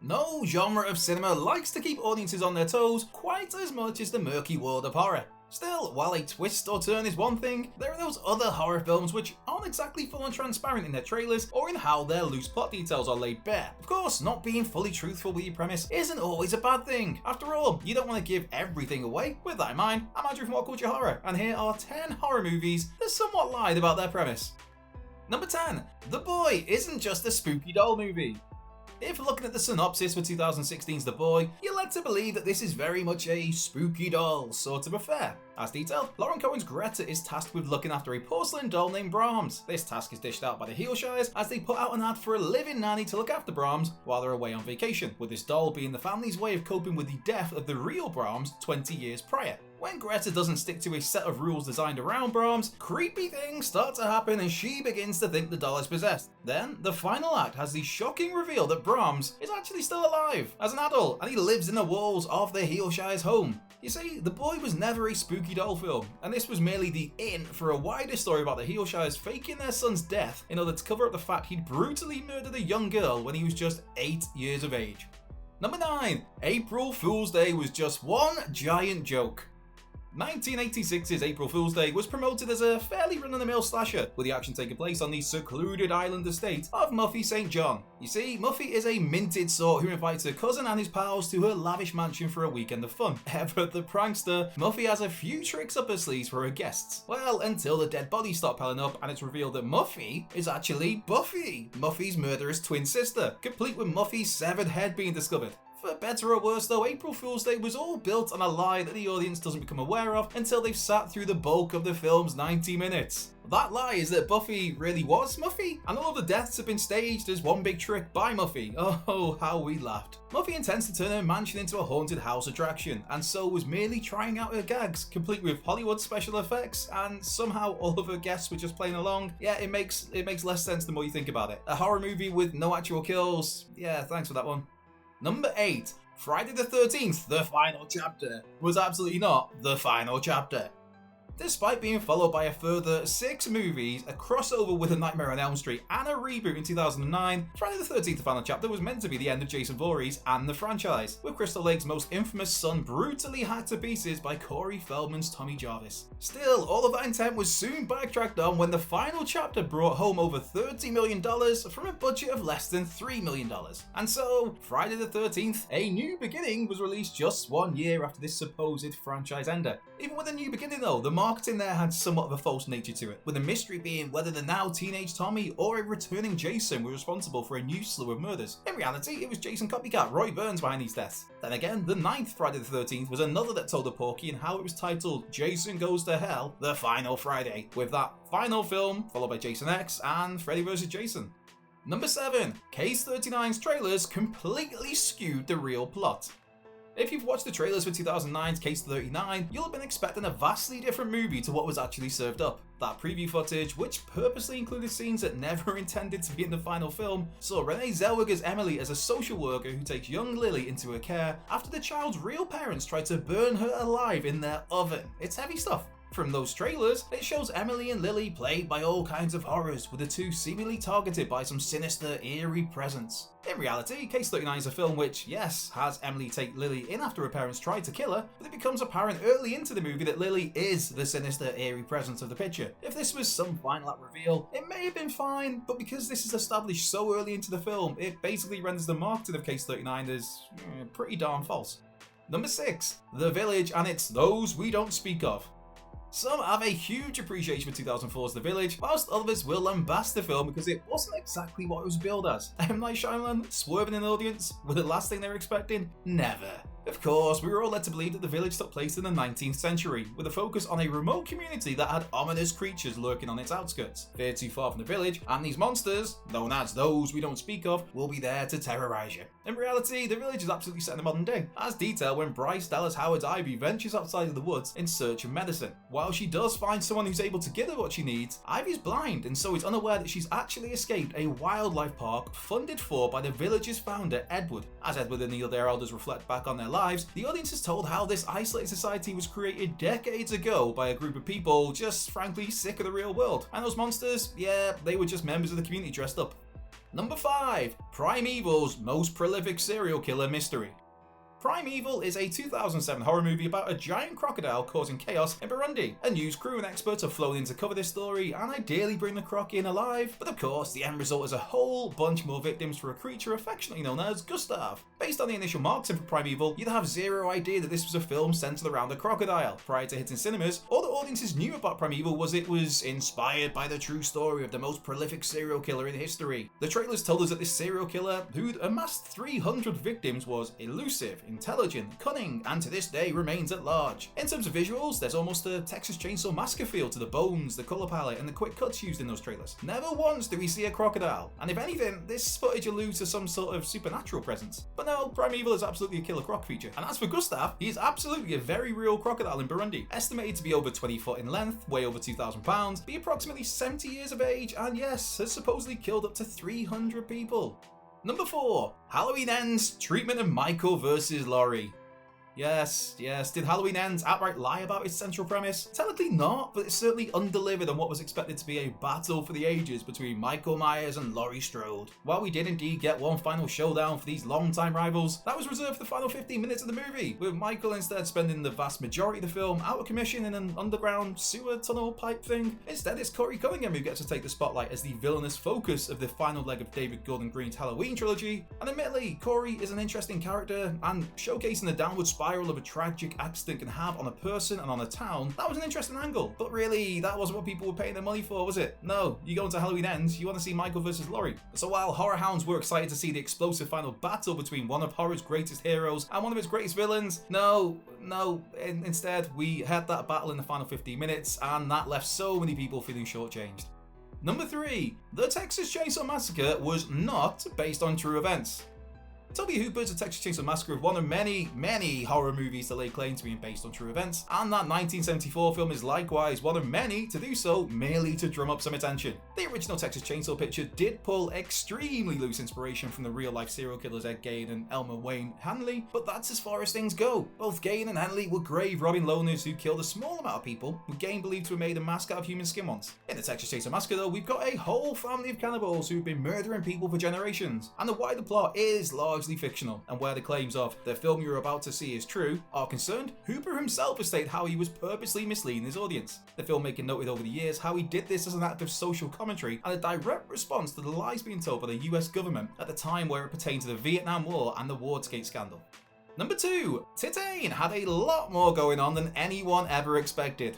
No genre of cinema likes to keep audiences on their toes quite as much as the murky world of horror. Still, while a twist or turn is one thing, there are those other horror films which aren't exactly full and transparent in their trailers or in how their loose plot details are laid bare. Of course, not being fully truthful with your premise isn't always a bad thing. After all, you don't want to give everything away. With that in mind, I'm Andrew from What Culture Horror, and here are 10 horror movies that somewhat lied about their premise. Number 10. The Boy isn't just a spooky doll movie. If looking at the synopsis for 2016's The Boy, you're led to believe that this is very much a spooky doll sort of affair. As detailed, Lauren Cohen's Greta is tasked with looking after a porcelain doll named Brahms. This task is dished out by the Heelshires as they put out an ad for a live-in nanny to look after Brahms while they're away on vacation, with this doll being the family's way of coping with the death of the real Brahms 20 years prior. When Greta doesn't stick to a set of rules designed around Brahms, creepy things start to happen and she begins to think the doll is possessed. Then, the final act has the shocking reveal that Brahms is actually still alive as an adult and he lives in the walls of the Heelshires' home. You see, The Boy was never a spooky doll film, and this was merely the in for a wider story about the Heelshires faking their son's death in order to cover up the fact he'd brutally murdered a young girl when he was just 8 years of age. Number 9. April Fool's Day was just one giant joke. 1986's April Fool's Day was promoted as a fairly run-of-the-mill slasher, with the action taking place on the secluded island estate of Muffy St. John. You see, Muffy is a minted sort who invites her cousin and his pals to her lavish mansion for a weekend of fun. Ever the prankster, Muffy has a few tricks up her sleeves for her guests. Well, until the dead bodies start piling up and it's revealed that Muffy is actually Buffy, Muffy's murderous twin sister, complete with Muffy's severed head being discovered. For better or worse though, April Fool's Day was all built on a lie that the audience doesn't become aware of until they've sat through the bulk of the film's 90 minutes. That lie is that Buffy really was Muffy, and all of the deaths have been staged as one big trick by Muffy. Oh, how we laughed. Muffy intends to turn her mansion into a haunted house attraction, and so was merely trying out her gags, complete with Hollywood special effects, and somehow all of her guests were just playing along. Yeah, it makes less sense the more you think about it. A horror movie with no actual kills. Yeah, thanks for that one. Number 8. Friday the 13th, the final chapter, was absolutely not the final chapter. Despite being followed by a further 6 movies, a crossover with A Nightmare on Elm Street, and a reboot in 2009, Friday the 13th, the final chapter, was meant to be the end of Jason Voorhees and the franchise, with Crystal Lake's most infamous son brutally hacked to pieces by Corey Feldman's Tommy Jarvis. Still, all of that intent was soon backtracked on when the final chapter brought home over $30 million from a budget of less than $3 million. And so, Friday the 13th, A New Beginning was released just 1 year after this supposed franchise ender. Even with A New Beginning though, the marketing there had somewhat of a false nature to it, with the mystery being whether the now teenage Tommy or a returning Jason were responsible for a new slew of murders. In reality, it was Jason copycat Roy Burns behind these deaths. Then again, the 9th Friday the 13th was another that told a porky in how it was titled Jason Goes to Hell, The Final Friday, with that final film followed by Jason X and Freddy vs. Jason. Number 7. Case 39's trailers completely skewed the real plot. If you've watched the trailers for 2009's Case 39, you'll have been expecting a vastly different movie to what was actually served up. That preview footage, which purposely included scenes that never intended to be in the final film, saw Renee Zellweger's Emily as a social worker who takes young Lily into her care after the child's real parents tried to burn her alive in their oven. It's heavy stuff. From those trailers, it shows Emily and Lily plagued by all kinds of horrors, with the two seemingly targeted by some sinister, eerie presence. In reality, Case 39 is a film which, yes, has Emily take Lily in after her parents tried to kill her, but it becomes apparent early into the movie that Lily is the sinister, eerie presence of the picture. If this was some final act reveal, it may have been fine, but because this is established so early into the film, it basically renders the marketing of Case 39 as pretty darn false. Number 6. The Village and its Those We Don't Speak Of. Some have a huge appreciation for 2004's The Village, whilst others will lambast the film because it wasn't exactly what it was billed as. M. Night Shyamalan swerving an audience with the last thing they were expecting? Never. Of course, we were all led to believe that The Village took place in the 19th century, with a focus on a remote community that had ominous creatures lurking on its outskirts. Fear too far from the village, and these monsters, known as Those We Don't Speak Of, will be there to terrorize you. In reality, The Village is absolutely set in the modern day, as detailed when Bryce Dallas Howard's Ivy ventures outside of the woods in search of medicine. While she does find someone who's able to give her what she needs, Ivy's blind and so is unaware that she's actually escaped a wildlife park funded for by the village's founder, Edward. As Edward and the other elders reflect back on their lives, the audience is told how this isolated society was created decades ago by a group of people just frankly sick of the real world. And those monsters, yeah, they were just members of the community dressed up. Number 5. Primeval's most prolific serial killer mystery. Primeval is a 2007 horror movie about a giant crocodile causing chaos in Burundi. A news crew and experts have flown in to cover this story and ideally bring the croc in alive, but of course the end result is a whole bunch more victims for a creature affectionately known as Gustav. Based on the initial marketing for Primeval, you'd have zero idea that this was a film centered around a crocodile. Prior to hitting cinemas, all the audiences knew about Primeval was it was inspired by the true story of the most prolific serial killer in history. The trailers told us that this serial killer, who'd amassed 300 victims, was elusive, intelligent, cunning, and to this day remains at large. In terms of visuals, there's almost a Texas Chainsaw Massacre feel to the bones, the colour palette, and the quick cuts used in those trailers. Never once do we see a crocodile, and if anything, this footage alludes to some sort of supernatural presence. But no, Primeval is absolutely a killer croc feature. And as for Gustav, he is absolutely a very real crocodile in Burundi, estimated to be over 20 foot in length, weigh over 2,000 pounds, be approximately 70 years of age, and yes, has supposedly killed up to 300 people. Number 4. Halloween Ends treatment of Michael versus Laurie. Yes, did Halloween Ends outright lie about its central premise? Technically not, but it certainly undelivered on what was expected to be a battle for the ages between Michael Myers and Laurie Strode. While we did indeed get one final showdown for these long-time rivals, that was reserved for the final 15 minutes of the movie, with Michael instead spending the vast majority of the film out of commission in an underground sewer tunnel pipe thing. Instead, it's Corey Cunningham who gets to take the spotlight as the villainous focus of the final leg of David Gordon Green's Halloween trilogy, and admittedly, Corey is an interesting character, and showcasing the downward spiral of a tragic accident can have on a person and on a town, that was an interesting angle. But really, that wasn't what people were paying their money for, was it? No, you go into Halloween Ends, you want to see Michael versus Laurie. So while horror hounds were excited to see the explosive final battle between one of horror's greatest heroes and one of its greatest villains, instead we had that battle in the final 15 minutes, and that left so many people feeling shortchanged. Number 3. The Texas Chainsaw Massacre was not based on true events. Tobe Hooper's The Texas Chainsaw Massacre is one of many horror movies to lay claim to being based on true events, and that 1974 film is likewise one of many to do so merely to drum up some attention. The original Texas Chainsaw picture did pull extremely loose inspiration from the real-life serial killers Ed Gein and Elmer Wayne Hanley, but that's as far as things go. Both Gein and Hanley were grave-robbing loners who killed a small amount of people, with Gein believed to have made a mask out of human skin once. In the Texas Chainsaw Massacre though, we've got a whole family of cannibals who've been murdering people for generations, and the wider plot is largely fictional, and where the claims of the film you're about to see is true are concerned, Hooper himself has stated how he was purposely misleading his audience. The filmmaker noted over the years how he did this as an act of social commentary and a direct response to the lies being told by the US government at the time where it pertained to the Vietnam War and the Watergate scandal. Number 2. Tain had a lot more going on than anyone ever expected.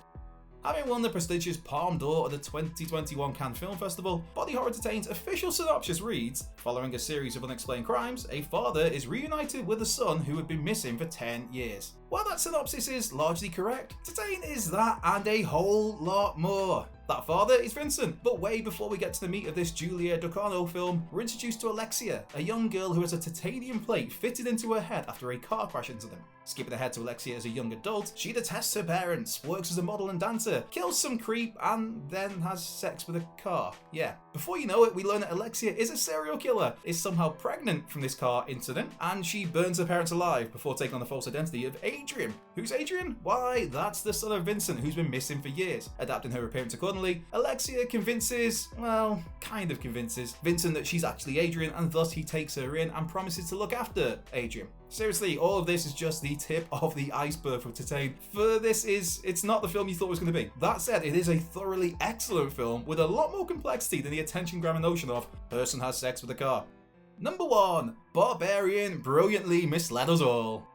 Having won the prestigious Palme d'Or at the 2021 Cannes Film Festival, Body Horror Tain's official synopsis reads, following a series of unexplained crimes, a father is reunited with a son who had been missing for 10 years. While that synopsis is largely correct, Tain is that and a whole lot more. That father is Vincent, but way before we get to the meat of this Julia Ducournau film, we're introduced to Alexia, a young girl who has a titanium plate fitted into her head after a car crash into them. Skipping ahead to Alexia as a young adult, she detests her parents, works as a model and dancer, kills some creep, and then has sex with a car. Yeah. Before you know it, we learn that Alexia is a serial killer, is somehow pregnant from this car incident, and she burns her parents alive before taking on the false identity of Adrian. Who's Adrian? Why, that's the son of Vincent who's been missing for years. Adapting her appearance accordingly, Alexia convinces Vincent that she's actually Adrian, and thus he takes her in and promises to look after Adrian. Seriously, all of this is just the tip of the iceberg for Tain. It's not the film you thought it was going to be. That said, it is a thoroughly excellent film with a lot more complexity than the attention-grabbing notion of person has sex with a car. Number 1. Barbarian brilliantly misled us all.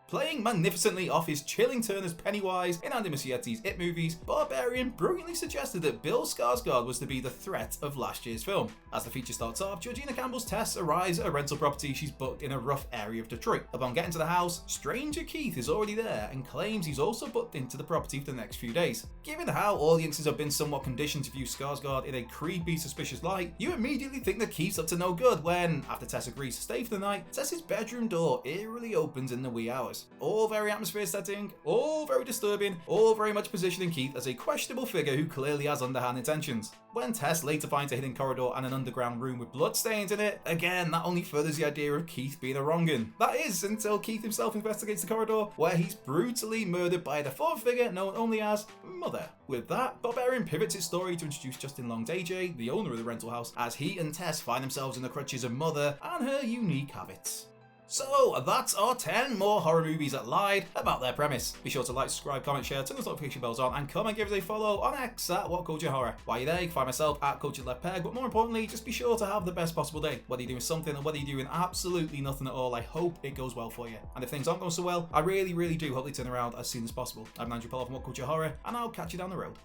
Playing magnificently off his chilling turn as Pennywise in Andy Muschietti's It movies, Barbarian brilliantly suggested that Bill Skarsgård was to be the threat of last year's film. As the feature starts off, Georgina Campbell's tests arrives at a rental property she's booked in a rough area of Detroit. Upon getting to the house, Stranger Keith is already there and claims he's also booked into the property for the next few days. Given how audiences have been somewhat conditioned to view Skarsgård in a creepy, suspicious light, you immediately think that Keith's up to no good when, after Tess agrees to stay for the night, Tess's bedroom door eerily opens in the wee hours. plot. All very atmosphere setting, all very disturbing, all very much positioning Keith as a questionable figure who clearly has underhand intentions. When Tess later finds a hidden corridor and an underground room with bloodstains in it, again, that only furthers the idea of Keith being a wrong'un. That is, until Keith himself investigates the corridor, where he's brutally murdered by the fourth figure known only as Mother. With that, Barbarian pivots its story to introduce Justin Long's AJ, the owner of the rental house, as he and Tess find themselves in the crutches of Mother and her unique habits. So, that's our 10 more horror movies that lied about their premise. Be sure to like, subscribe, comment, share, turn those notification bells on, and come and give us a follow on X at What Culture Horror. While you're there, you can find myself at Cultured Left Peg, but more importantly, just be sure to have the best possible day. Whether you're doing something or whether you're doing absolutely nothing at all, I hope it goes well for you. And if things aren't going so well, I really do hope they turn around as soon as possible. I'm Andrew Pell from What Culture Horror, and I'll catch you down the road.